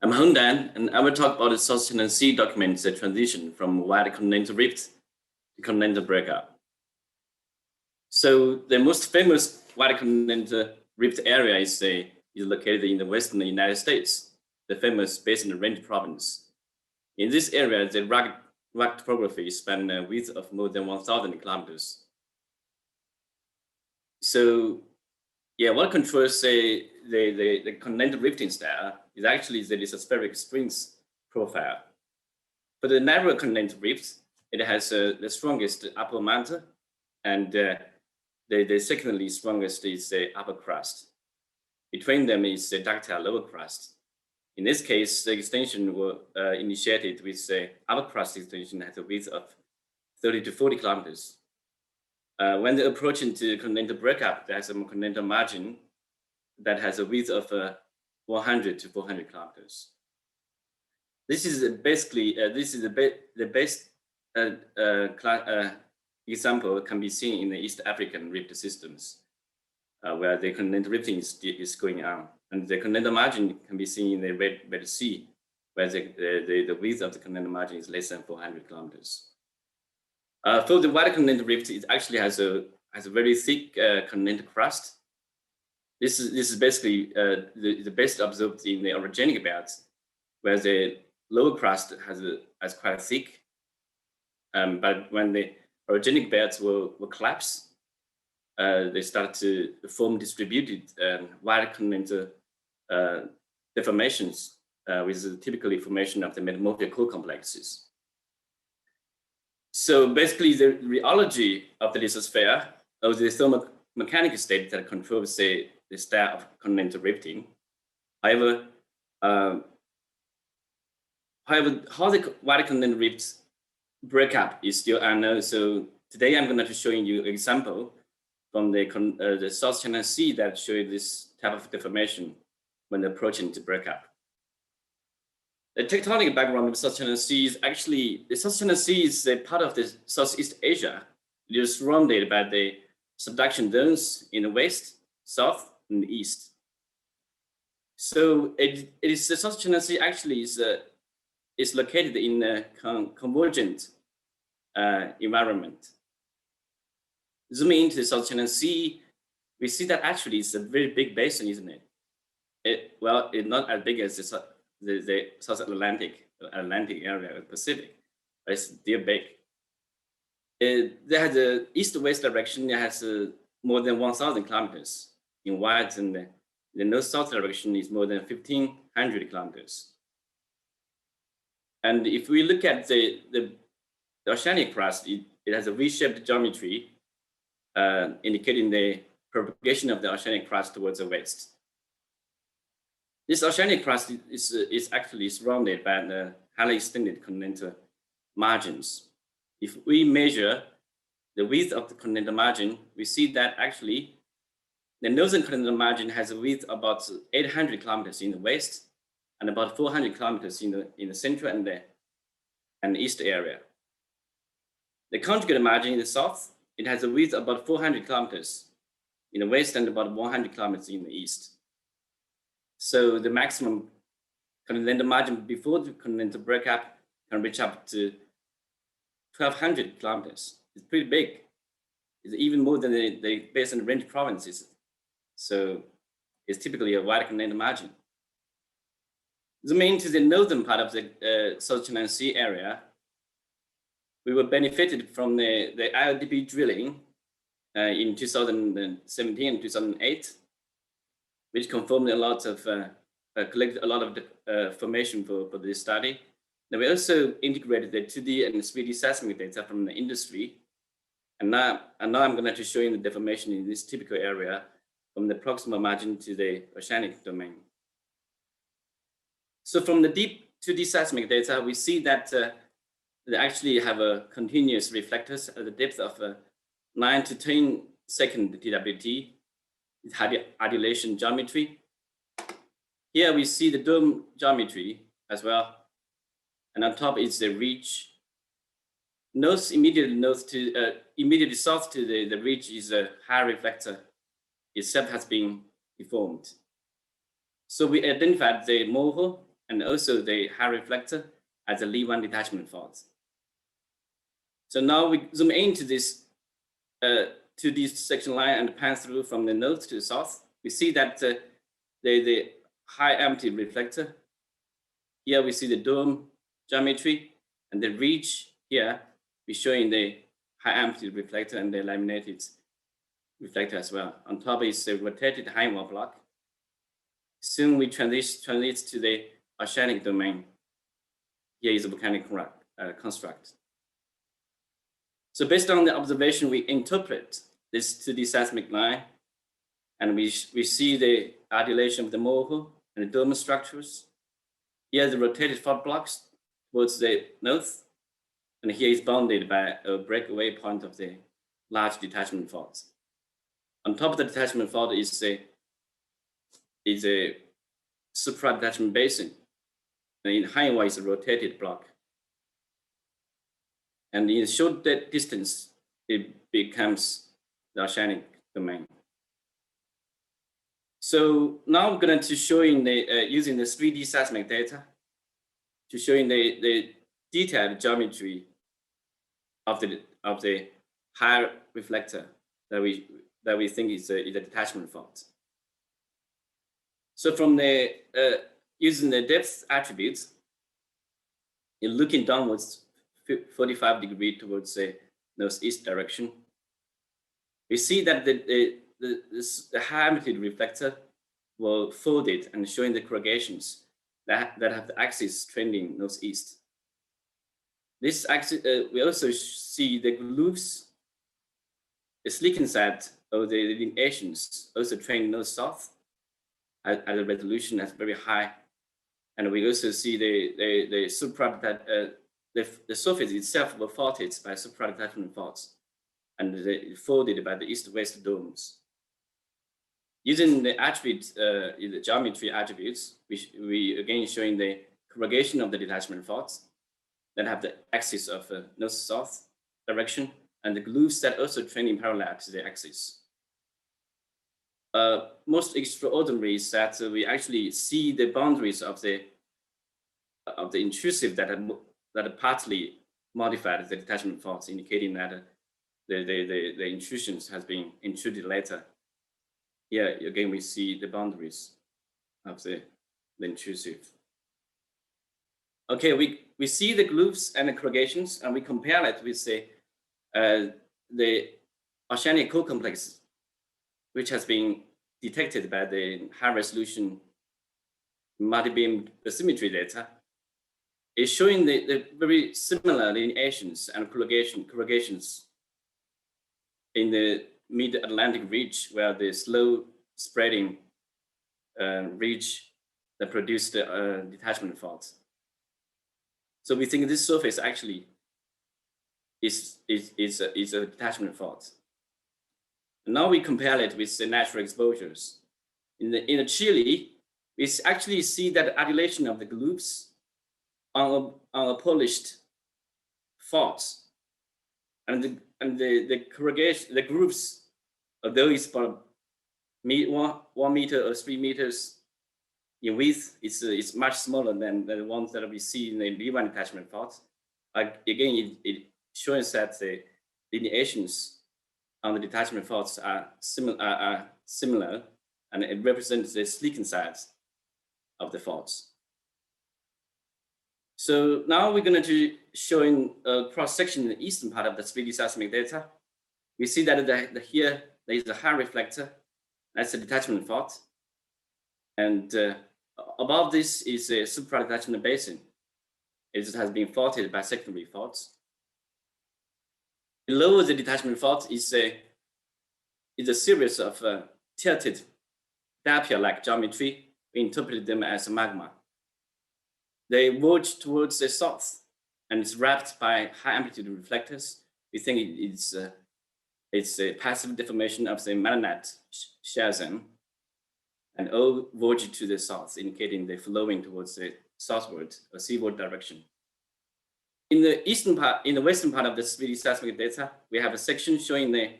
I'm Hongdan, and I will talk about the South China Sea documents the transition from wide continental rift to continental breakup. So the most famous wide continental rift area is located in the western United States, the famous Basin Range province. In this area, the rugged topography span a width of more than 1,000 kilometers. So, yeah, what controls the continental rifting style is actually the lithospheric springs profile. For the narrow continental rifts, it has the strongest upper mantle, and the secondly strongest is the upper crust. Between them is the ductile lower crust. In this case, the extension was initiated with the upper crust extension at a width of 30 to 40 kilometers. When they're approaching to continental breakup, there's a continental margin that has a width of 100 to 400 kilometers. This is basically the best example can be seen in the East African rift systems, where the continental rifting is going on, and the continental margin can be seen in the Red Sea, where the width of the continental margin is less than 400 kilometers. For the wide continental rift, it actually has a very thick continental crust. This is basically the best observed in the orogenic belts, where the lower crust has quite thick. But when the orogenic belts will collapse, they start to form distributed wide continental deformations with the typical formation of the metamorphic core complexes. So basically, the rheology of the lithosphere, or the thermomechanical state that controls the style of continental rifting. However, how the wide continental rifts break up is still unknown. So today I'm going to show you an example from the South China Sea that shows this type of deformation when approaching to break up. The tectonic background of the South China Sea is actually, the South China Sea is a part of the Southeast Asia. It is surrounded by the subduction zones in the west, south, and east. So the South China Sea actually is located in a convergent environment. Zooming into the South China Sea, we see that actually it's a very big basin, isn't it? Well, it's not as big as the South Atlantic area of Pacific, but it's still big. There has the east-west direction. It has more than 1,000 kilometers in wide, and the north-south direction is more than 1,500 kilometers. And if we look at the oceanic crust, it has a V-shaped geometry, indicating the propagation of the oceanic crust towards the west. This oceanic crust is actually surrounded by the highly extended continental margins. If we measure the width of the continental margin, we see that actually the northern continental margin has a width about 800 kilometers in the west and about 400 kilometers in the central and east area. The conjugate margin in the south, it has a width about 400 kilometers in the west and about 100 kilometers in the east. So the maximum continental margin before the continental breakup can reach up to 1,200 kilometers. It's pretty big. It's even more than the Basin Range provinces. So it's typically a wide continental margin. Zooming to the northern part of the South China Sea area, we were benefited from the ILDP drilling in 2017 and 2008, which confirmed a lot of, collected a lot of information for this study. Then we also integrated the 2D and 3D seismic data from the industry. And now I'm going to show you the deformation in this typical area from the proximal margin to the oceanic domain. So from the deep 2D seismic data, we see that they actually have a continuous reflectors at the depth of 9 to 10 second TWT. It's adulation geometry. Here we see the dome geometry as well. And on top is the ridge. Immediately south to the ridge is a high reflector. Itself has been deformed. So we identified the moho and also the high reflector as a Lee-1 detachment fault. So now we zoom into this to this section line and pan through from the north to the south. We see that the high amplitude reflector. Here we see the dome geometry, and the ridge here we're showing the high amplitude reflector and the laminated reflector as well. On top is the rotated high wall block. Soon we transit to the oceanic domain. Here is a volcanic construct. So based on the observation, we interpret this 2D seismic line, and we see the adulation of the mole and the dome structures. Here the rotated fault blocks towards the north, and here is bounded by a breakaway point of the large detachment faults. On top of the detachment fault is a supra-detachment basin, and in high wall is a rotated block. And in a short distance, it becomes the oceanic domain. So now I'm going to show in the using the 3D seismic data to show in the detailed geometry of the high reflector that we think is a detachment fault. So from the using the depth attributes, in looking downwards 45 degrees towards the northeast direction, we see that the high amplitude reflector will folded and showing the corrugations that have the axis trending northeast. This axis, we also see the grooves, the slicking side of the delineations also trending north-south at a resolution that's very high. And we also see the surface itself was faulted by supra-detachment faults and folded by the east-west domes. Using the attributes, the geometry attributes, we again showing the corrugation of the detachment faults that have the axis of north-south direction, and the grooves that also trending parallel to the axis. Most extraordinary is that we actually see the boundaries of the intrusive that partly modified the detachment faults, indicating that the intrusions has been intruded later. Here again we see the boundaries of the intrusive. Okay, we see the grooves and the corrugations, and we compare it with the oceanic core complex, which has been detected by the high resolution multi-beam bathymetry data. Is showing the very similar lineations and corrugations in the mid-Atlantic ridge, where the slow spreading ridge that produced the detachment faults. So we think this surface actually is a detachment fault. And now we compare it with the natural exposures. In the Chile, we actually see that adulation of the grooves on a polished faults, and the corrugation, the grooves, although it's about 1 meter or 3 meters in width, it's much smaller than the ones that we see in the Lee-1 detachment faults. Again, it shows that the lineations on the detachment faults are similar, and it represents the slicking sides of the faults. So now we're going to show in a cross section in the eastern part of the 3D seismic data. We see that here there is a high reflector. That's a detachment fault, and above this is a supra-detachment basin. It has been faulted by secondary faults. Below the detachment fault is a series of tilted diapier-like geometry. We interpret them as magma. They verge towards the south, and it's wrapped by high amplitude reflectors. We think it's a passive deformation of the melanite shell zone, and all verge to the south, indicating they're flowing towards the southward or seaward direction. In the eastern part, in the western part of the 3D seismic data, we have a section showing the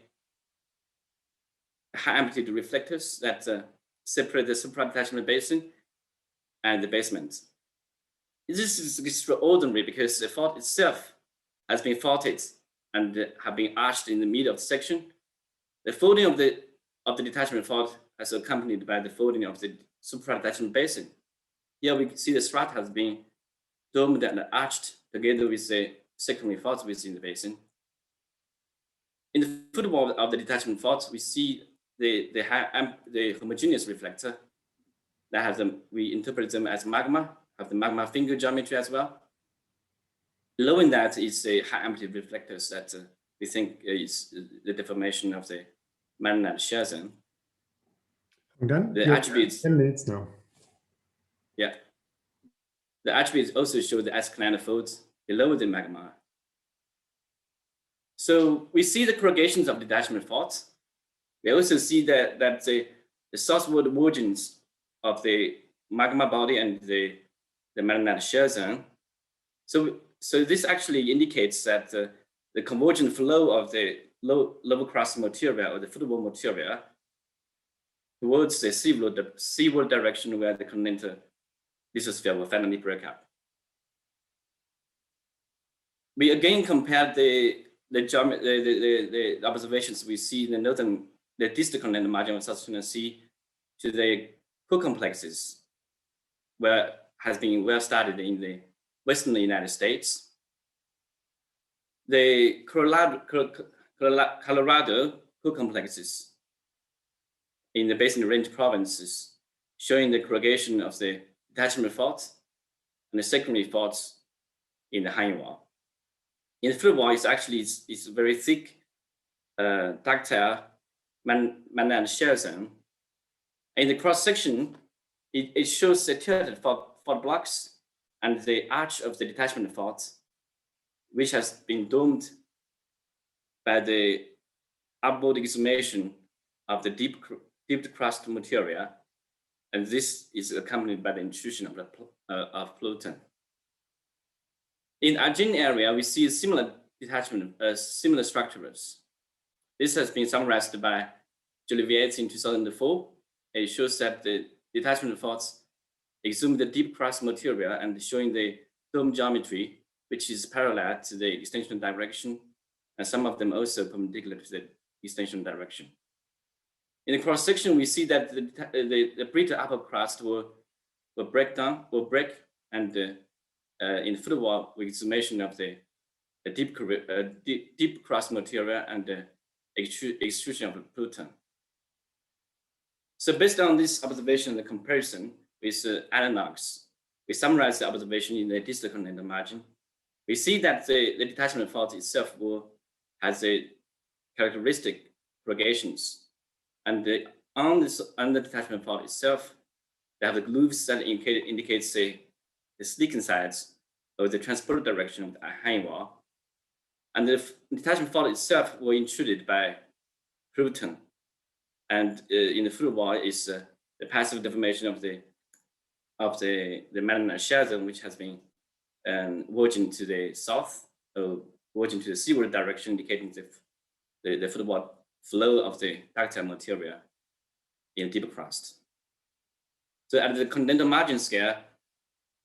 high amplitude reflectors that separate the supra-detachment basin and the basement. This is extraordinary because the fault itself has been faulted and have been arched in the middle of the section. The folding of the detachment fault is accompanied by the folding of the supra-detachment basin. Here we can see the strata has been domed and arched together with the secondary faults within the basin. In the footwall of the detachment fault, we see the homogeneous reflector that has them. We interpret them as magma, have the magma finger geometry as well. Below in that is the high amplitude reflectors that we think is the deformation of the Marinade shear zone. Then the attributes 10 minutes now. Yeah. The attributes also show the escalator folds below the magma. So we see the corrugations of detachment faults. We also see that the southward margins of the magma body and the Marinade shear zone. So this actually indicates that the convergent flow of the lower crust material or the footwall material towards the seaward direction where the continental lithosphere will finally break up. We again compared the observations we see in the distal continental margin of South China Sea to the co-complexes, where has been well studied in the Western United States. The Colorado co-complexes in the Basin Range provinces, showing the corrugation of the detachment faults and the secondary faults in the hanging wall. In the fluid wall, it's very thick, ductile Marinade shear zone. In the cross section, it shows the tilted fault blocks and the arch of the detachment faults, which has been domed by the upward exhumation of the deep crust material, and this is accompanied by the intrusion of Pluton. In Argentine area, we see similar detachment, similar structures. This has been summarized by Joliviet in 2004. It shows that the detachment faults exhume the deep crust material and showing the dome geometry, which is parallel to the extension direction, and some of them also perpendicular to the extension direction. In the cross section, we see that the brittle upper crust will break, and in the foot wall with exhumation of the deep crust material and the extrusion of Pluton. So based on this observation and the comparison with analogs, we summarize the observation in the distal continental margin. We see that the detachment fault itself has a characteristic corrugations, and on the detachment fault itself, they have the grooves that indicates the sleeken sides of the transport direction of the hanging wall, and the detachment fault itself was intruded by Pluton, and in the fluid wall is the passive deformation of the Marinade shear zone, which has been verging to the south, or verging to the seaward direction, indicating the fluid wall flow of the ductile material in deep crust. So at the continental margin scale,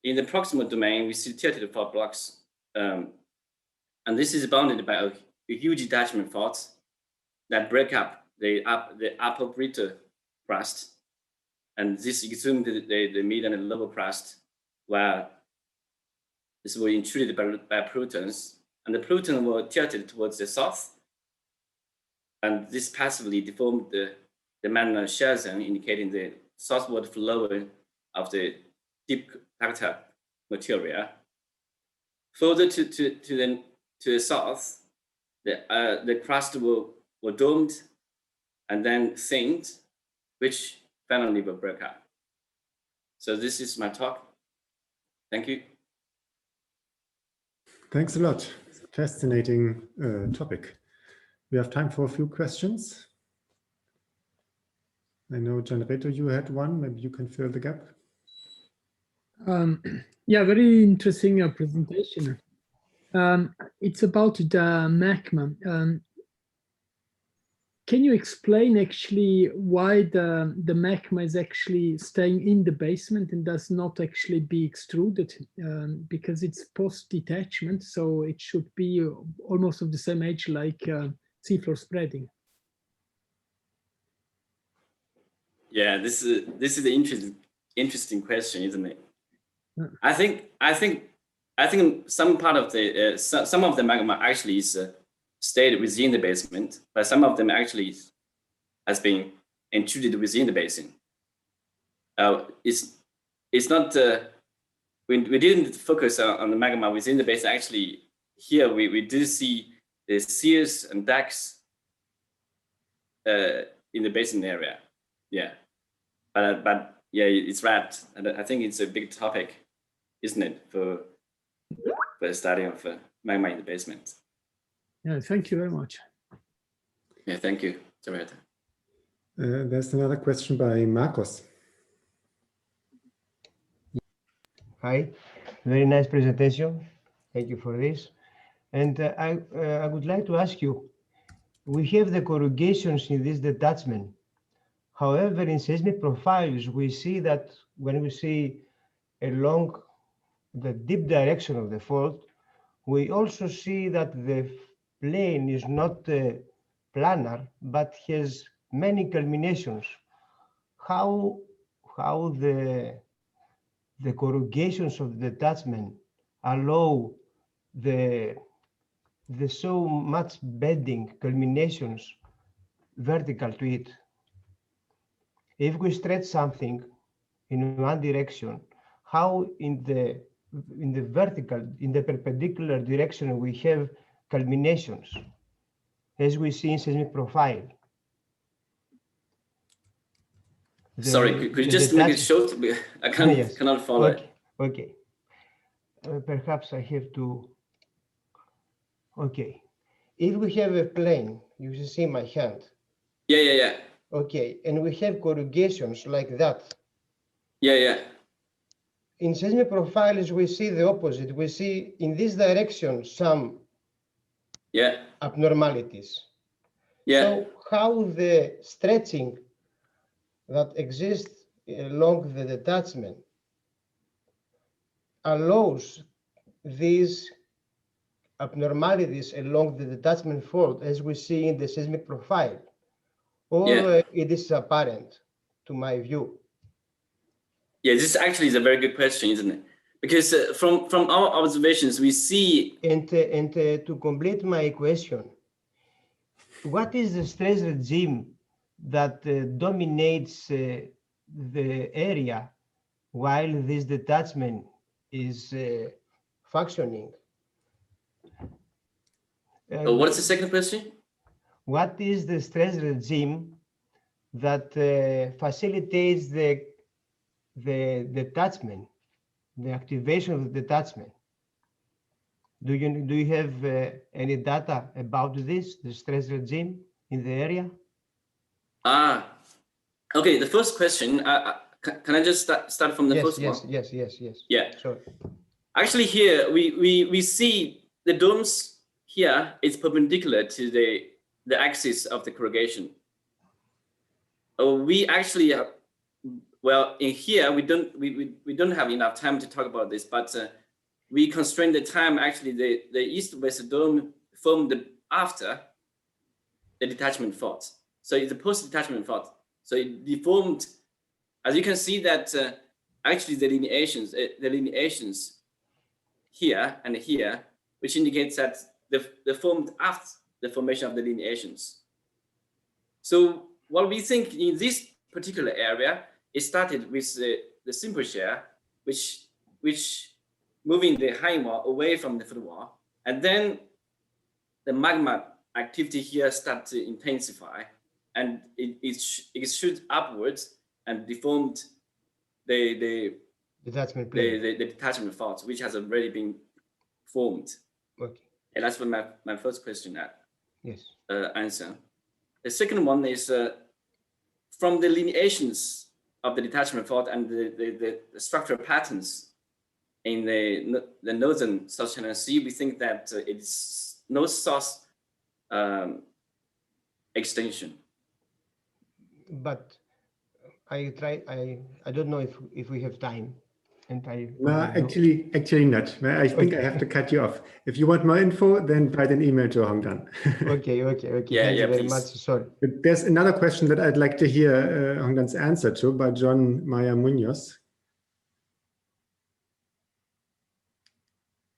in the proximal domain, we see tilted fault blocks, and this is bounded by a huge detachment fault that break up the upper brittle crust, and this exhumed the mid and the lower crust, where this was intruded by Plutons, and the Pluton were tilted towards the south, and this passively deformed the Marinade shear zone, indicating the southward flow of the deep ductile material. Further to the south, the crust were domed and then thinned, which finally will break up. So this is my talk. Thank you. Thanks a lot. Fascinating topic. We have time for a few questions. I know, Gianreto, you had one. Maybe you can fill the gap. Yeah, very interesting presentation. It's about the magma. can you explain actually why the magma is actually staying in the basement and does not actually be extruded? Because it's post-detachment, so it should be almost of the same age like seafloor spreading. Yeah, this is an interesting question, isn't it? Yeah. I think some part of the some of the magma actually is stayed within the basement, but some of them actually has been intruded within the basin. It's not we didn't focus on the magma within the basin. Actually, here we do see the sears and dikes in the basin area. Yeah, but yeah, it's right. And I think it's a big topic, isn't it, for the study of magma in the basement. Yeah, thank you very much. Yeah, thank you, Jared. There's another question by Marcos. Hi, very nice presentation. Thank you for this. And I would like to ask you, we have the corrugations in this detachment. However, in seismic profiles, we see that when we see along the deep direction of the fault, we also see that the plane is not planar, but has many culminations. How the corrugations of the detachment allow the so much bedding culminations vertical to it. If we stretch something in one direction, how in the vertical, in the perpendicular direction, we have culminations, as we see in seismic profile. Sorry, could you just make it short? I cannot follow. Okay. Perhaps I have to. Okay. If we have a plane, you see my hand. Yeah. Okay, and we have corrugations like that. Yeah. In seismic profiles, we see the opposite. We see in this direction some abnormalities. Yeah. So how the stretching that exists along the detachment allows these abnormalities along the detachment fault as we see in the seismic profile, or it is apparent to my view? Yeah, this actually is a very good question, isn't it? Because from our observations, we see. And to complete my question, what is the stress regime that dominates the area while this detachment is functioning? What's the second question? What is the stress regime that facilitates the detachment, the activation of the detachment? Do you have any data about this, the stress regime in the area? Okay. The first question. Can I just start from the first one? Yes. Yeah. Sorry. Actually, here we see the domes here is perpendicular to the axis of the corrugation. We actually well, in here we don't have enough time to talk about this, but we constrain the time. Actually, the east-west dome formed after the detachment fault, so it's a post-detachment fault. So it deformed, as you can see that actually the lineations here and here, which indicates that they formed after the formation of the lineations. So what we think in this particular area, it started with the simple shear, which moving the high wall away from the foot wall, and then the magma activity here started to intensify, and it shoot upwards and deformed the detachment fault, which has already been formed. Okay. And that's what my first question answer. The second one is from the lineations of the detachment fault and the structural patterns in the northern South China Sea, we think that it's north-south extension. But I don't know if we have time. And No, actually not. I think I have to cut you off. If you want more info, then write an email to Hongdan. Okay. Yeah, Thank yeah, you very please. much. Sorry. But there's another question that I'd like to hear Hongdan's answer to by John Maya Munoz.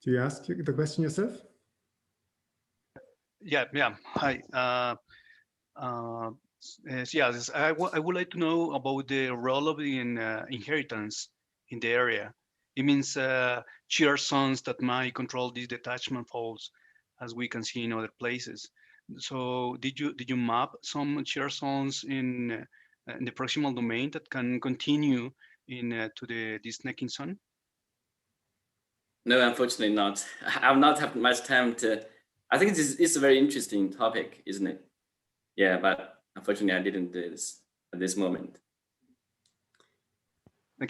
Do you ask the question yourself? Yeah. Hi. Yes, I would like to know about the role of the inheritance in the area. It means shear zones that might control these detachment faults, as we can see in other places. So did you map some shear zones in the proximal domain that can continue to this necking zone? No, unfortunately not. I've not had much time to. I think it's a very interesting topic, isn't it? Yeah, but unfortunately, I didn't do this at this moment.